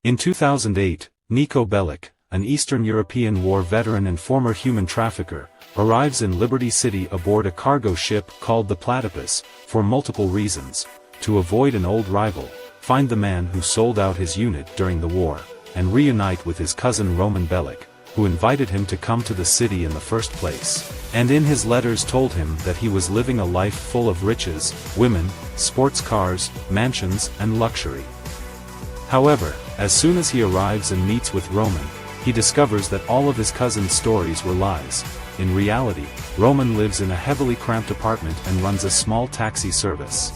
In 2008, Niko Bellic, an Eastern European war veteran and former human trafficker, arrives in Liberty City aboard a cargo ship called the Platypus, for multiple reasons: to avoid an old rival, find the man who sold out his unit during the war, and reunite with his cousin Roman Bellic, who invited him to come to the city in the first place, and in his letters told him that he was living a life full of riches, women, sports cars, mansions, and luxury. However, as soon as he arrives and meets with Roman, he discovers that all of his cousin's stories were lies. In reality, Roman lives in a heavily cramped apartment and runs a small taxi service.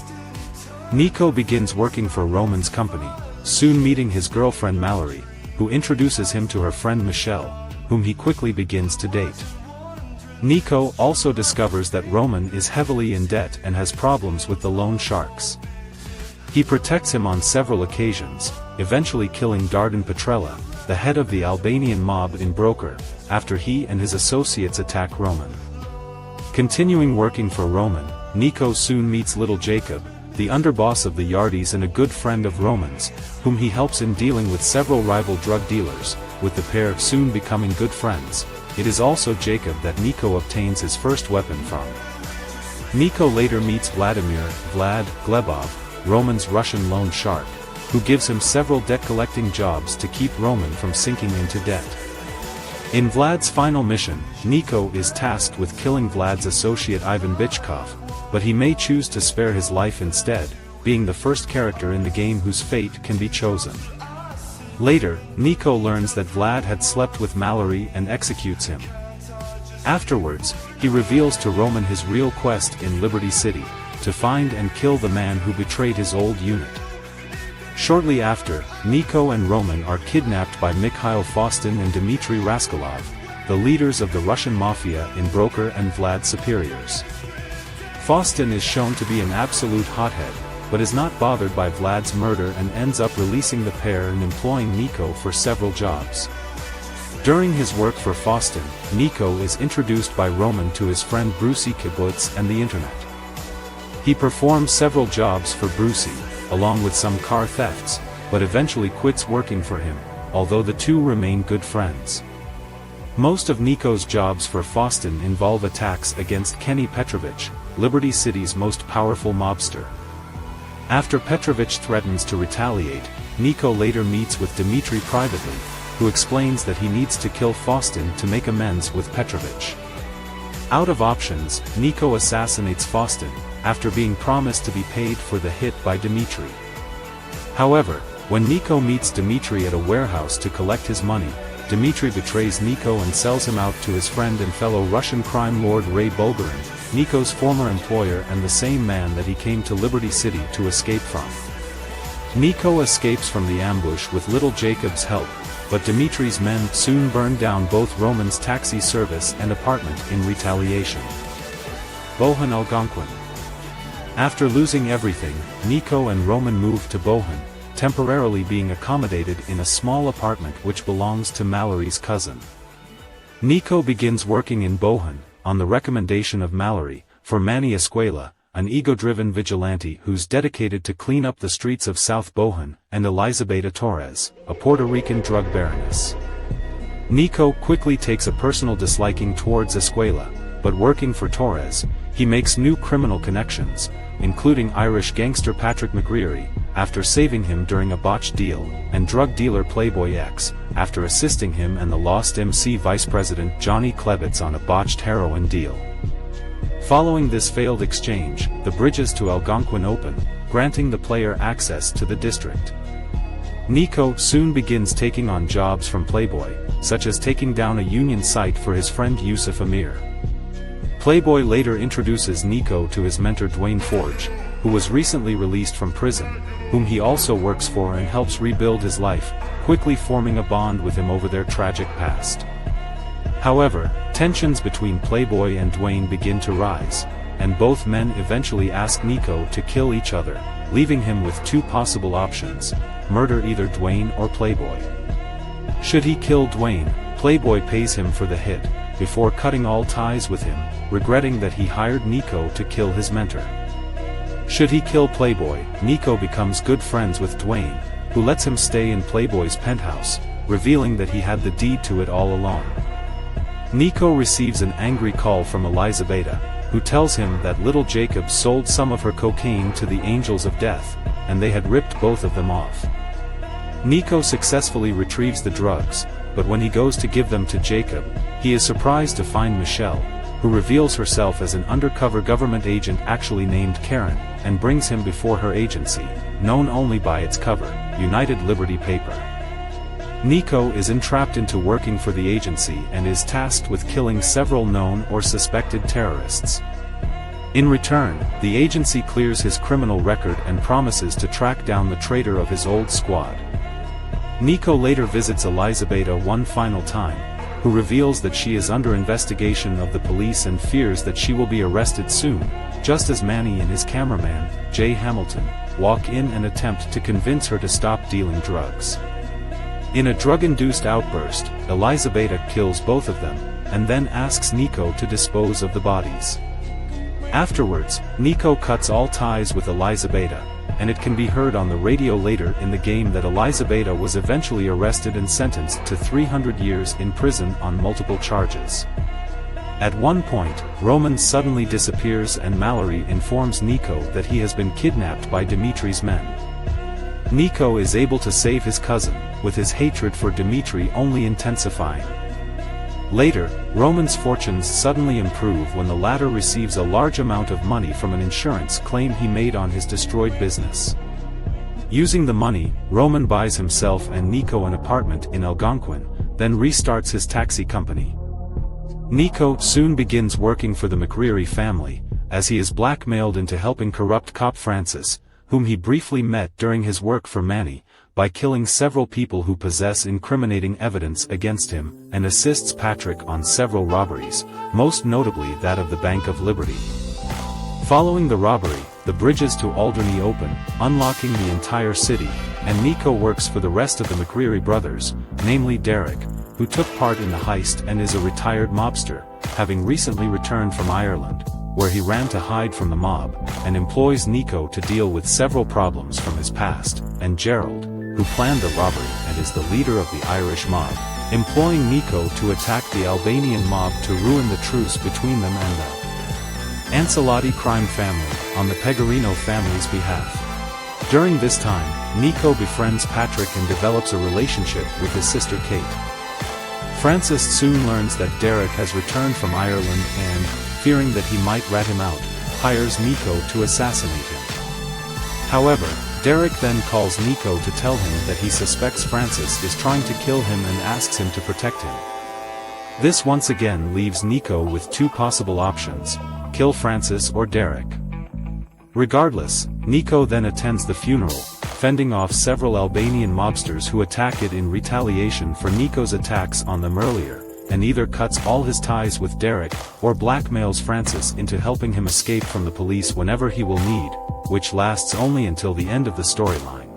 Niko begins working for Roman's company, soon meeting his girlfriend Mallory, who introduces him to her friend Michelle, whom he quickly begins to date. Niko also discovers that Roman is heavily in debt and has problems with the loan sharks. He protects him on several occasions, eventually killing Dardan Petrella, the head of the Albanian mob in Broker, after he and his associates attack Roman. Continuing working for Roman, Niko soon meets Little Jacob, the underboss of the Yardies and a good friend of Roman's, whom he helps in dealing with several rival drug dealers, with the pair soon becoming good friends. It is also Jacob that Niko obtains his first weapon from. Niko later meets Vladimir Vlad Glebov, Roman's Russian loan shark, who gives him several debt-collecting jobs to keep Roman from sinking into debt. In Vlad's final mission, Niko is tasked with killing Vlad's associate Ivan Bichkov, but he may choose to spare his life instead, being the first character in the game whose fate can be chosen. Later, Niko learns that Vlad had slept with Mallory and executes him. Afterwards, he reveals to Roman his real quest in Liberty City, to find and kill the man who betrayed his old unit. Shortly after, Niko and Roman are kidnapped by Mikhail Faustin and Dmitry Raskolov, the leaders of the Russian mafia in Broker and Vlad's superiors. Faustin is shown to be an absolute hothead, but is not bothered by Vlad's murder and ends up releasing the pair and employing Niko for several jobs. During his work for Faustin, Niko is introduced by Roman to his friend Brucey Kibbutz and the internet. He performs several jobs for Brucey, along with some car thefts, but eventually quits working for him, although the two remain good friends. Most of Niko's jobs for Faustin involve attacks against Kenny Petrovich, Liberty City's most powerful mobster. After Petrovich threatens to retaliate, Niko later meets with Dmitry privately, who explains that he needs to kill Faustin to make amends with Petrovich. Out of options, Niko assassinates Faustin, after being promised to be paid for the hit by Dmitry. However, when Niko meets Dmitry at a warehouse to collect his money, Dmitry betrays Niko and sells him out to his friend and fellow Russian crime lord Ray Bulgarin, Niko's former employer and the same man that he came to Liberty City to escape from. Niko escapes from the ambush with Little Jacob's help, but Dmitry's men soon burn down both Roman's taxi service and apartment in retaliation. Bohun Algonquin. After losing everything, Niko and Roman move to Bohun, temporarily being accommodated in a small apartment which belongs to Mallory's cousin. Niko begins working in Bohun, on the recommendation of Mallory, for Manny Escuela, an ego-driven vigilante who's dedicated to clean up the streets of South Bohun, and Elizabeta Torres, a Puerto Rican drug baroness. Niko quickly takes a personal disliking towards Escuela, but working for Torres, he makes new criminal connections, including Irish gangster Patrick McGreary, after saving him during a botched deal, and drug dealer Playboy X, after assisting him and the Lost MC vice president Johnny Klebitz on a botched heroin deal. Following this failed exchange, the bridges to Algonquin open, granting the player access to the district. Niko soon begins taking on jobs from Playboy, such as taking down a union site for his friend Yusuf Amir. Playboy later introduces Niko to his mentor Dwayne Forge, who was recently released from prison, whom he also works for and helps rebuild his life, quickly forming a bond with him over their tragic past. However, tensions between Playboy and Dwayne begin to rise, and both men eventually ask Niko to kill each other, leaving him with two possible options: murder either Dwayne or Playboy. Should he kill Dwayne, Playboy pays him for the hit, before cutting all ties with him, regretting that he hired Niko to kill his mentor. Should he kill Playboy, Niko becomes good friends with Dwayne, who lets him stay in Playboy's penthouse, revealing that he had the deed to it all along. Nico receives an angry call from Elizabeta, who tells him that little Jacob sold some of her cocaine to the Angels of Death, and they had ripped both of them off. Nico successfully retrieves the drugs, but when he goes to give them to Jacob, he is surprised to find Michelle, who reveals herself as an undercover government agent actually named Karen, and brings him before her agency, known only by its cover, United Liberty Paper. Nico is entrapped into working for the agency and is tasked with killing several known or suspected terrorists. In return, the agency clears his criminal record and promises to track down the traitor of his old squad. Nico later visits Elizabeta one final time, who reveals that she is under investigation of the police and fears that she will be arrested soon, just as Manny and his cameraman, Jay Hamilton, walk in and attempt to convince her to stop dealing drugs. In a drug-induced outburst, Elizabeta kills both of them, and then asks Nico to dispose of the bodies. Afterwards, Nico cuts all ties with Elizabeta, and it can be heard on the radio later in the game that Elizabeta was eventually arrested and sentenced to 300 years in prison on multiple charges. At one point, Roman suddenly disappears and Mallory informs Nico that he has been kidnapped by Dimitri's men. Nico is able to save his cousin, with his hatred for Dimitri only intensifying. Later, Roman's fortunes suddenly improve when the latter receives a large amount of money from an insurance claim he made on his destroyed business. Using the money, Roman buys himself and Nico an apartment in Algonquin, then restarts his taxi company. Nico soon begins working for the McCreary family, as he is blackmailed into helping corrupt cop Francis, whom he briefly met during his work for Manny, by killing several people who possess incriminating evidence against him, and assists Patrick on several robberies, most notably that of the Bank of Liberty. Following the robbery, the bridges to Alderney open, unlocking the entire city, and Nico works for the rest of the McCreary brothers, namely Derek, who took part in the heist and is a retired mobster, having recently returned from Ireland, where he ran to hide from the mob, and employs Nico to deal with several problems from his past, and Gerald, who planned the robbery and is the leader of the Irish mob, employing Nico to attack the Albanian mob to ruin the truce between them and the Ancelotti crime family, on the Pecorino family's behalf. During this time, Nico befriends Patrick and develops a relationship with his sister Kate. Francis soon learns that Derek has returned from Ireland and, fearing that he might rat him out, hires Nico to assassinate him. However, Derek then calls Nico to tell him that he suspects Francis is trying to kill him and asks him to protect him. This once again leaves Nico with two possible options: kill Francis or Derek. Regardless, Nico then attends the funeral, fending off several Albanian mobsters who attack it in retaliation for Nico's attacks on them earlier, and either cuts all his ties with Derek, or blackmails Francis into helping him escape from the police whenever he will need, which lasts only until the end of the storyline.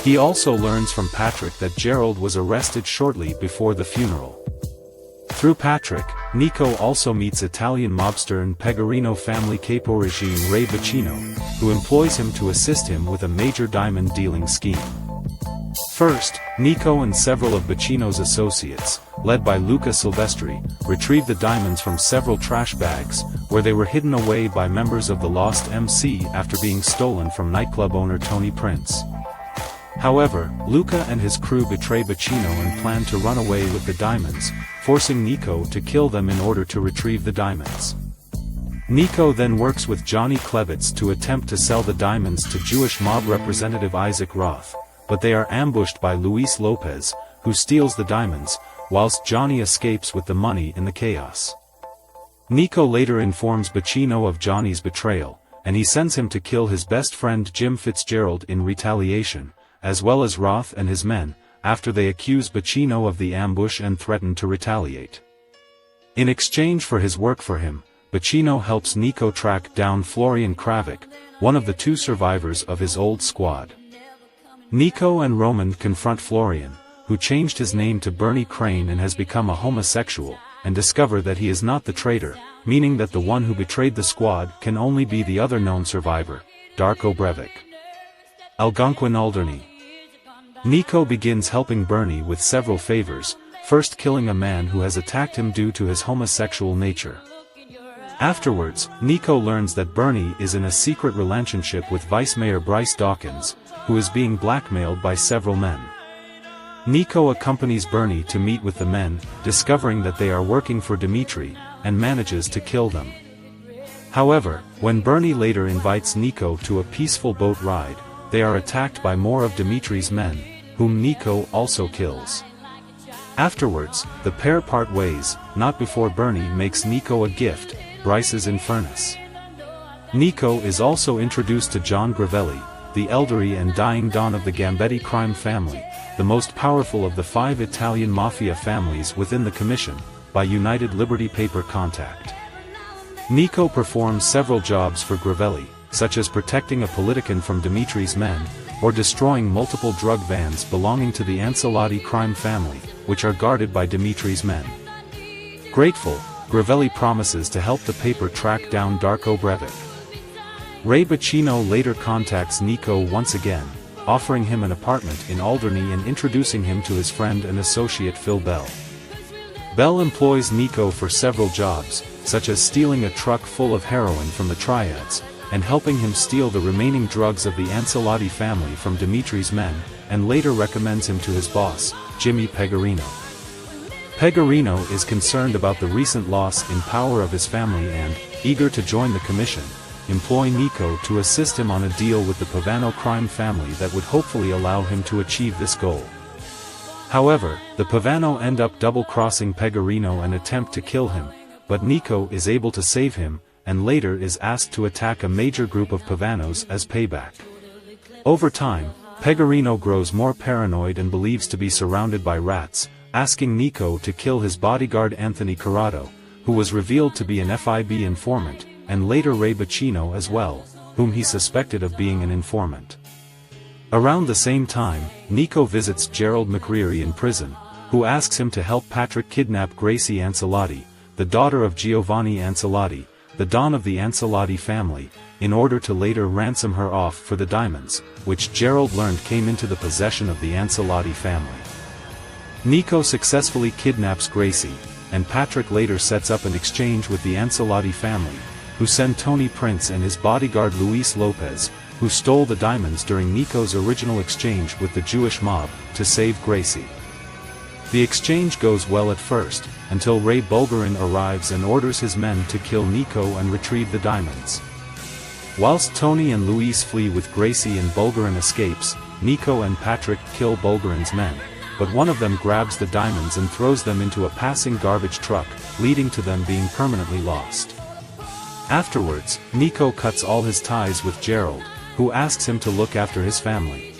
He also learns from Patrick that Gerald was arrested shortly before the funeral. Through Patrick, Nico also meets Italian mobster and Pecorino family capo regime Ray Bacino, who employs him to assist him with a major diamond dealing scheme. First, Nico and several of Bacino's associates, led by Luca Silvestri, retrieve the diamonds from several trash bags, where they were hidden away by members of the Lost MC after being stolen from nightclub owner Tony Prince. However, Luca and his crew betray Bacino and plan to run away with the diamonds, forcing Nico to kill them in order to retrieve the diamonds. Nico then works with Johnny Klevitz to attempt to sell the diamonds to Jewish mob representative Isaac Roth, but they are ambushed by Luis Lopez, who steals the diamonds, whilst Johnny escapes with the money in the chaos. Nico later informs Bacino of Johnny's betrayal, and he sends him to kill his best friend Jim Fitzgerald in retaliation, as well as Roth and his men, after they accuse Bacino of the ambush and threaten to retaliate. In exchange for his work for him, Bacino helps Nico track down Florian Kravik, one of the two survivors of his old squad. Nico and Roman confront Florian, who changed his name to Bernie Crane and has become a homosexual, and discover that he is not the traitor, meaning that the one who betrayed the squad can only be the other known survivor, Darko Breivik. Algonquin Alderney. Nico begins helping Bernie with several favors, first killing a man who has attacked him due to his homosexual nature. Afterwards, Nico learns that Bernie is in a secret relationship with Vice Mayor Bryce Dawkins, who is being blackmailed by several men. Nico accompanies Bernie to meet with the men, discovering that they are working for Dimitri, and manages to kill them. However, when Bernie later invites Nico to a peaceful boat ride, they are attacked by more of Dimitri's men, whom Nico also kills. Afterwards, the pair part ways, not before Bernie makes Nico a gift, Bryce's Infernus. Nico is also introduced to John Gravelli, the elderly and dying Don of the Gambetti crime family, the most powerful of the 5 Italian mafia families within the Commission, by United Liberty Paper contact. Nico performs several jobs for Gravelli, such as protecting a politician from Dimitri's men, or destroying multiple drug vans belonging to the Ancelotti crime family, which are guarded by Dimitri's men. Grateful, Gravelli promises to help the paper track down Darko Brevic. Ray Bacino later contacts Nico once again, offering him an apartment in Alderney and introducing him to his friend and associate Phil Bell. Bell employs Nico for several jobs, such as stealing a truck full of heroin from the Triads, and helping him steal the remaining drugs of the Ancelotti family from Dimitri's men, and later recommends him to his boss, Jimmy Pegorino. Pegorino is concerned about the recent loss in power of his family and, eager to join the commission, employ Nico to assist him on a deal with the Pavano crime family that would hopefully allow him to achieve this goal. However, the Pavano end up double-crossing Pegorino and attempt to kill him, but Nico is able to save him, and later is asked to attack a major group of Pavanos as payback. Over time, Pegorino grows more paranoid and believes to be surrounded by rats, asking Nico to kill his bodyguard Anthony Corrado, who was revealed to be an FIB informant, and later Ray Bacino as well, whom he suspected of being an informant. Around the same time, Nico visits Gerald McCreary in prison, who asks him to help Patrick kidnap Gracie Ancelotti, the daughter of Giovanni Ancelotti, the Don of the Ancelotti family, in order to later ransom her off for the diamonds, which Gerald learned came into the possession of the Ancelotti family. Nico successfully kidnaps Gracie, and Patrick later sets up an exchange with the Ancelotti family, who send Tony Prince and his bodyguard Luis Lopez, who stole the diamonds during Nico's original exchange with the Jewish mob, to save Gracie. The exchange goes well at first, until Ray Bulgarin arrives and orders his men to kill Nico and retrieve the diamonds. Whilst Tony and Luis flee with Gracie and Bulgarin escapes, Nico and Patrick kill Bulgarin's men, but one of them grabs the diamonds and throws them into a passing garbage truck, leading to them being permanently lost. Afterwards, Nico cuts all his ties with Gerald, who asks him to look after his family.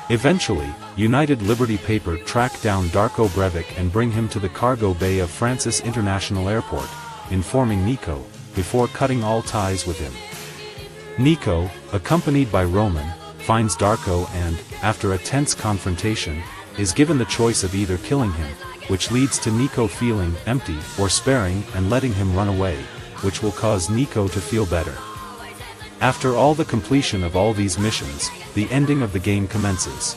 Eventually, United Liberty Paper track down Darko Brevic and bring him to the cargo bay of Francis International Airport, informing Nico, before cutting all ties with him. Nico, accompanied by Roman, finds Darko and, after a tense confrontation, is given the choice of either killing him, which leads to Nico feeling empty, or sparing and letting him run away, which will cause Nico to feel better. After all the completion of all these missions, the ending of the game commences.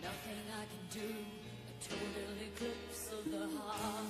Nothing I can do, a total eclipse of the heart.